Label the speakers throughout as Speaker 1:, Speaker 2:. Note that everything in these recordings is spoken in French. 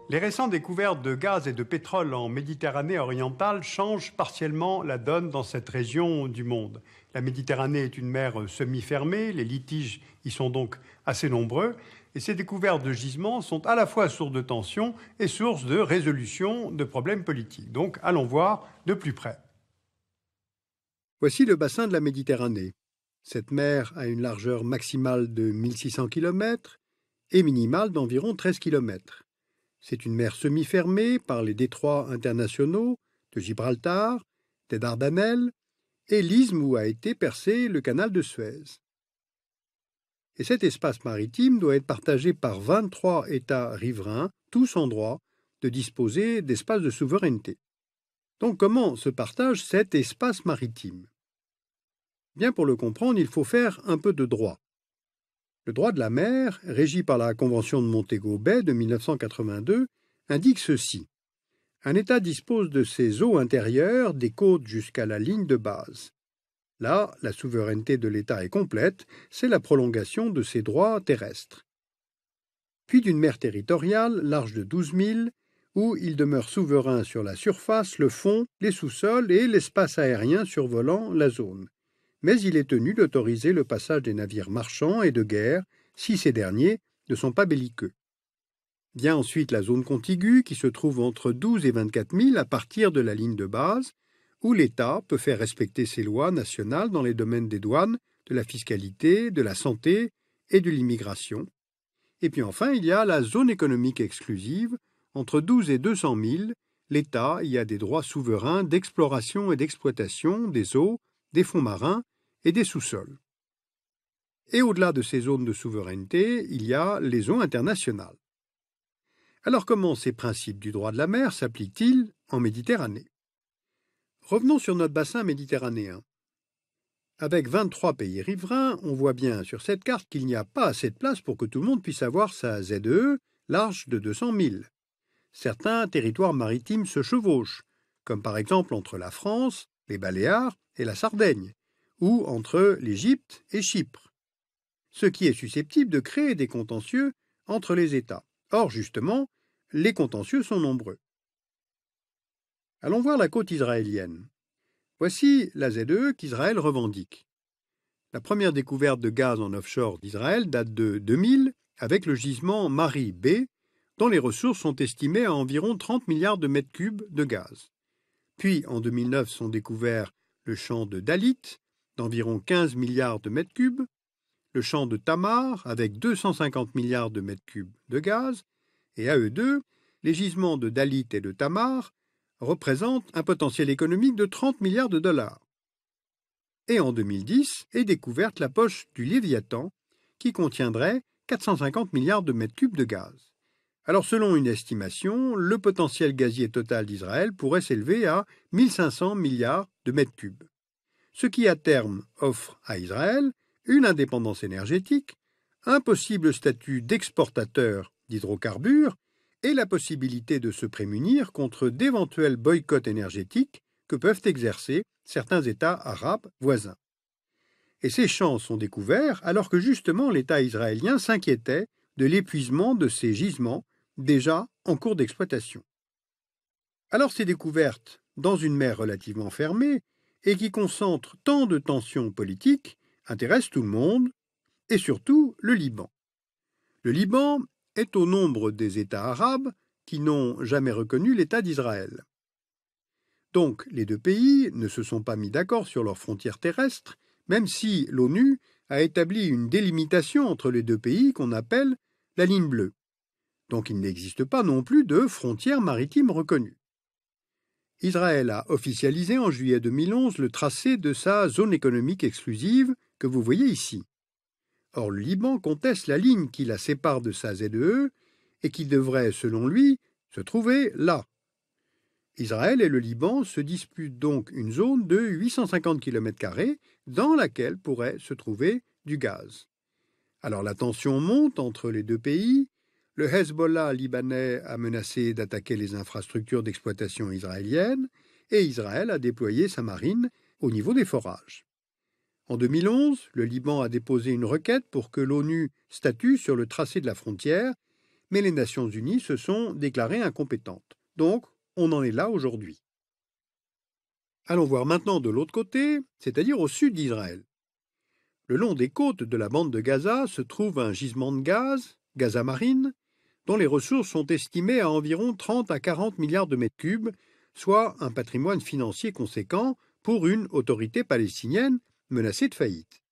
Speaker 1: Les récentes découvertes de gaz et de pétrole en Méditerranée orientale changent partiellement la donne dans cette région du monde. La Méditerranée est une mer semi-fermée, les litiges y sont donc assez nombreux, et ces découvertes de gisements sont à la fois source de tensions et source de résolution de problèmes politiques. Donc allons voir de plus près. Voici le bassin de la Méditerranée. Cette mer a une largeur maximale de 1600 km et minimale d'environ 13 km. C'est une mer semi-fermée par les détroits internationaux de Gibraltar, des Dardanelles et l'isthme où a été percé le canal de Suez. Et cet espace maritime doit être partagé par 23 États riverains, tous en droit de disposer d'espaces de souveraineté. Donc comment se partage cet espace maritime? Bien pour le comprendre, il faut faire un peu de droit. Le droit de la mer, régi par la Convention de Montego Bay de 1982, indique ceci. Un État dispose de ses eaux intérieures des côtes jusqu'à la ligne de base. Là, la souveraineté de l'État est complète, c'est la prolongation de ses droits terrestres. Puis d'une mer territoriale, large de 12 000, où il demeure souverain sur la surface, le fond, les sous-sols et l'espace aérien survolant la zone. Mais il est tenu d'autoriser le passage des navires marchands et de guerre si ces derniers ne sont pas belliqueux. Vient ensuite la zone contiguë qui se trouve entre 12 et 24 000 à partir de la ligne de base, où l'État peut faire respecter ses lois nationales dans les domaines des douanes, de la fiscalité, de la santé et de l'immigration. Et puis enfin, il y a la zone économique exclusive, entre 12 et 200 000, l'État y a des droits souverains d'exploration et d'exploitation des eaux, des fonds marins et des sous-sols. Et au-delà de ces zones de souveraineté, il y a les eaux internationales. Alors comment ces principes du droit de la mer s'appliquent-ils en Méditerranée? Revenons sur notre bassin méditerranéen. Avec 23 pays riverains, on voit bien sur cette carte qu'il n'y a pas assez de place pour que tout le monde puisse avoir sa ZEE large de 200 000. Certains territoires maritimes se chevauchent, comme par exemple entre la France, les Baléares et la Sardaigne, ou entre l'Égypte et Chypre, ce qui est susceptible de créer des contentieux entre les États. Or, justement, les contentieux sont nombreux. Allons voir la côte israélienne. Voici la ZEE qu'Israël revendique. La première découverte de gaz en offshore d'Israël date de 2000 avec le gisement Mari B, dont les ressources sont estimées à environ 30 milliards de mètres cubes de gaz. Puis, en 2009, sont découverts le champ de Dalit, d'environ 15 milliards de mètres cubes, le champ de Tamar, avec 250 milliards de mètres cubes de gaz, et à eux deux, les gisements de Dalit et de Tamar représentent un potentiel économique de 30 milliards de dollars. Et en 2010 est découverte la poche du Léviathan, qui contiendrait 450 milliards de mètres cubes de gaz. Alors selon une estimation, le potentiel gazier total d'Israël pourrait s'élever à 1500 milliards de mètres cubes, ce qui à terme offre à Israël une indépendance énergétique, un possible statut d'exportateur d'hydrocarbures et la possibilité de se prémunir contre d'éventuels boycotts énergétiques que peuvent exercer certains États arabes voisins. Et ces champs sont découverts alors que justement l'État israélien s'inquiétait de l'épuisement de ces gisements déjà en cours d'exploitation. Alors ces découvertes dans une mer relativement fermée et qui concentre tant de tensions politiques intéressent tout le monde et surtout le Liban. Le Liban est au nombre des États arabes qui n'ont jamais reconnu l'État d'Israël. Donc les deux pays ne se sont pas mis d'accord sur leurs frontières terrestres, même si l'ONU a établi une délimitation entre les deux pays qu'on appelle la ligne bleue. Donc il n'existe pas non plus de frontières maritimes reconnues. Israël a officialisé en juillet 2011 le tracé de sa zone économique exclusive que vous voyez ici. Or le Liban conteste la ligne qui la sépare de sa ZEE et qui devrait, selon lui, se trouver là. Israël et le Liban se disputent donc une zone de 850 km² dans laquelle pourrait se trouver du gaz. Alors la tension monte entre les deux pays. Le Hezbollah libanais a menacé d'attaquer les infrastructures d'exploitation israéliennes et Israël a déployé sa marine au niveau des forages. En 2011, le Liban a déposé une requête pour que l'ONU statue sur le tracé de la frontière, mais les Nations Unies se sont déclarées incompétentes. Donc, on en est là aujourd'hui. Allons voir maintenant de l'autre côté, c'est-à-dire au sud d'Israël. Le long des côtes de la bande de Gaza se trouve un gisement de gaz, Gaza Marine, dont les ressources sont estimées à environ 30 à 40 milliards de mètres cubes, soit un patrimoine financier conséquent pour une autorité palestinienne menacée de faillite.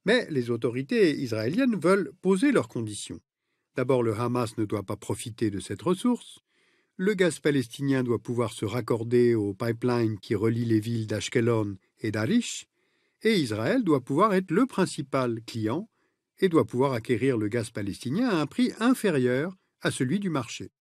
Speaker 1: Mais les autorités israéliennes veulent poser leurs conditions. D'abord, le Hamas ne doit pas profiter de cette ressource. Le gaz palestinien doit pouvoir se raccorder au pipeline qui relie les villes d'Ashkelon et d'Arish, et Israël doit pouvoir être le principal client et doit pouvoir acquérir le gaz palestinien à un prix inférieur à celui du marché.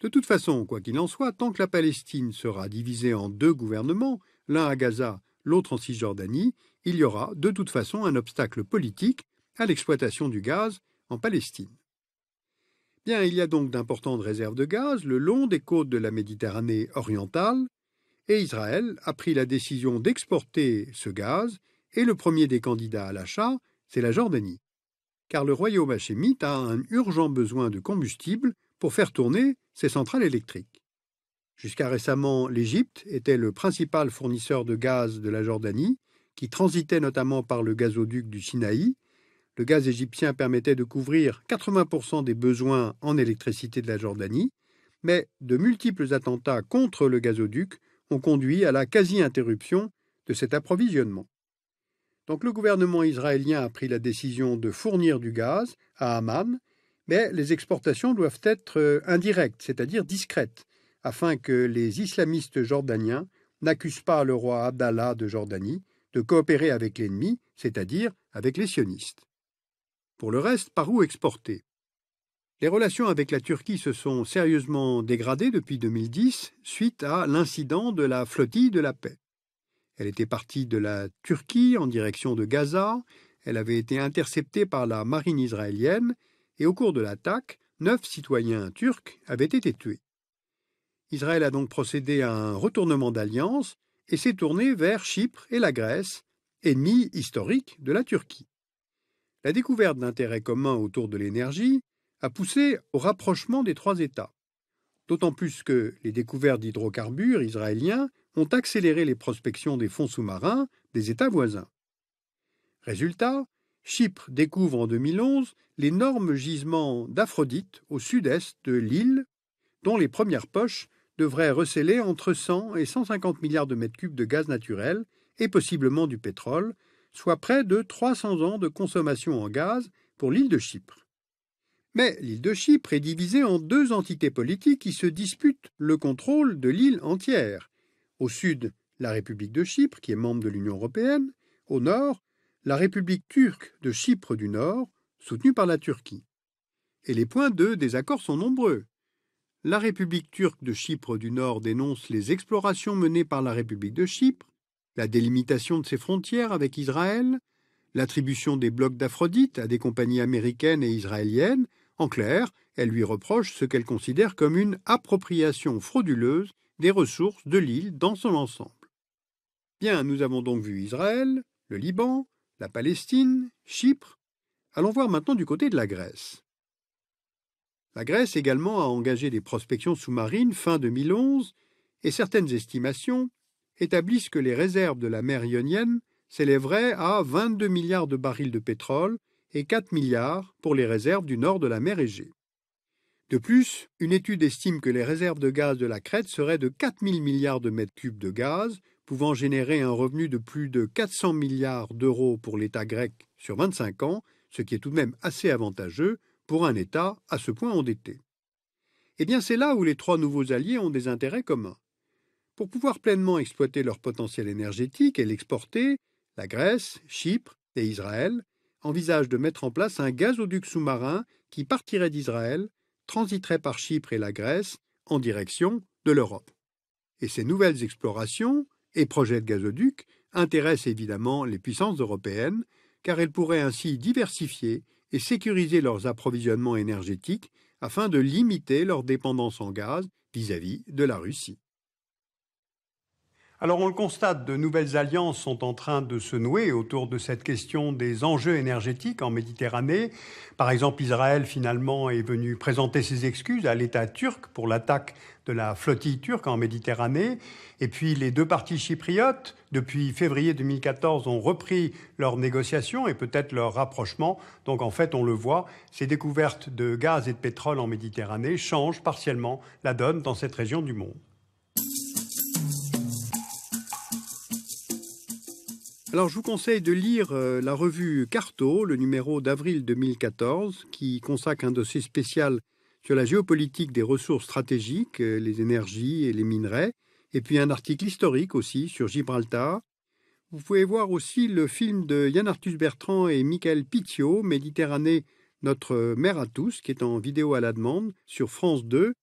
Speaker 1: De toute façon, quoi qu'il en soit, tant que la Palestine sera divisée en deux gouvernements, l'un à Gaza, l'autre en Cisjordanie, il y aura de toute façon un obstacle politique à l'exploitation du gaz en Palestine. Bien, il y a donc d'importantes réserves de gaz le long des côtes de la Méditerranée orientale, et Israël a pris la décision d'exporter ce gaz, et le premier des candidats à l'achat, c'est la Jordanie. Car le royaume hachémite a un urgent besoin de combustible pour faire tourner ses centrales électriques. Jusqu'à récemment, l'Égypte était le principal fournisseur de gaz de la Jordanie, qui transitait notamment par le gazoduc du Sinaï. Le gaz égyptien permettait de couvrir 80% des besoins en électricité de la Jordanie, mais de multiples attentats contre le gazoduc ont conduit à la quasi-interruption de cet approvisionnement. Donc le gouvernement israélien a pris la décision de fournir du gaz à Amman, mais les exportations doivent être indirectes, c'est-à-dire discrètes, afin que les islamistes jordaniens n'accusent pas le roi Abdallah de Jordanie de coopérer avec l'ennemi, c'est-à-dire avec les sionistes. Pour le reste, par où exporter? Les relations avec la Turquie se sont sérieusement dégradées depuis 2010 suite à l'incident de la flottille de la paix. Elle était partie de la Turquie en direction de Gaza, elle avait été interceptée par la marine israélienne et au cours de l'attaque, 9 citoyens turcs avaient été tués. Israël a donc procédé à un retournement d'alliance et s'est tourné vers Chypre et la Grèce, ennemis historiques de la Turquie. La découverte d'intérêts communs autour de l'énergie a poussé au rapprochement des trois États, d'autant plus que les découvertes d'hydrocarbures israéliens ont accéléré les prospections des fonds sous-marins des États voisins. Résultat, Chypre découvre en 2011 l'énorme gisement d'Aphrodite au sud-est de l'île, dont les premières poches devraient recéler entre 100 et 150 milliards de mètres cubes de gaz naturel et possiblement du pétrole, soit près de 300 ans de consommation en gaz pour l'île de Chypre. Mais l'île de Chypre est divisée en deux entités politiques qui se disputent le contrôle de l'île entière. Au sud, la République de Chypre, qui est membre de l'Union européenne. Au nord, la République turque de Chypre du Nord, soutenue par la Turquie. Et les points de désaccord sont nombreux. La République turque de Chypre du Nord dénonce les explorations menées par la République de Chypre, la délimitation de ses frontières avec Israël, l'attribution des blocs d'Aphrodite à des compagnies américaines et israéliennes. En clair, elle lui reproche ce qu'elle considère comme une appropriation frauduleuse des ressources de l'île dans son ensemble. Bien, nous avons donc vu Israël, le Liban, la Palestine, Chypre. Allons voir maintenant du côté de la Grèce. La Grèce également a engagé des prospections sous-marines fin 2011 et certaines estimations établissent que les réserves de la mer Ionienne s'élèveraient à 22 milliards de barils de pétrole et 4 milliards pour les réserves du nord de la mer Égée. De plus, une étude estime que les réserves de gaz de la Crète seraient de 4 000 milliards de mètres cubes de gaz, pouvant générer un revenu de plus de 400 milliards d'euros pour l'État grec sur 25 ans, ce qui est tout de même assez avantageux pour un État à ce point endetté. Eh bien, c'est là où les trois nouveaux alliés ont des intérêts communs. Pour pouvoir pleinement exploiter leur potentiel énergétique et l'exporter, la Grèce, Chypre et Israël envisagent de mettre en place un gazoduc sous-marin qui partirait d'Israël, transiterait par Chypre et la Grèce en direction de l'Europe. Et ces nouvelles explorations et projets de gazoduc intéressent évidemment les puissances européennes, car elles pourraient ainsi diversifier et sécuriser leurs approvisionnements énergétiques afin de limiter leur dépendance en gaz vis-à-vis de la Russie. Alors on le constate, de nouvelles alliances sont en train de se nouer autour de cette question des enjeux énergétiques en Méditerranée. Par exemple, Israël finalement est venu présenter ses excuses à l'État turc pour l'attaque de la flottille turque en Méditerranée. Et puis les deux parties chypriotes, depuis février 2014, ont repris leurs négociations et peut-être leur rapprochement. Donc en fait, on le voit, ces découvertes de gaz et de pétrole en Méditerranée changent partiellement la donne dans cette région du monde. Alors je vous conseille de lire la revue Carto, le numéro d'avril 2014, qui consacre un dossier spécial sur la géopolitique des ressources stratégiques, les énergies et les minerais, et puis un article historique aussi sur Gibraltar. Vous pouvez voir aussi le film de Yann Arthus Bertrand et Michael Pithiot, Méditerranée, notre mer à tous, qui est en vidéo à la demande sur France 2.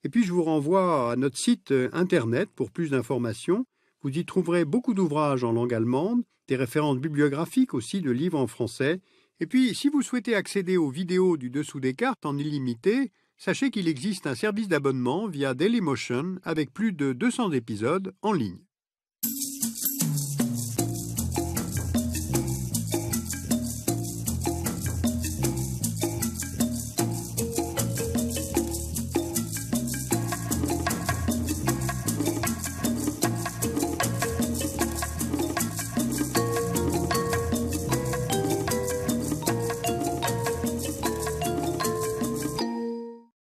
Speaker 1: Et puis je vous renvoie à notre site internet pour plus d'informations. Vous y trouverez beaucoup d'ouvrages en langue allemande, des références bibliographiques aussi de livres en français. Et puis, si vous souhaitez accéder aux vidéos du dessous des cartes en illimité, sachez qu'il existe un service d'abonnement via Dailymotion avec plus de 200 épisodes en ligne.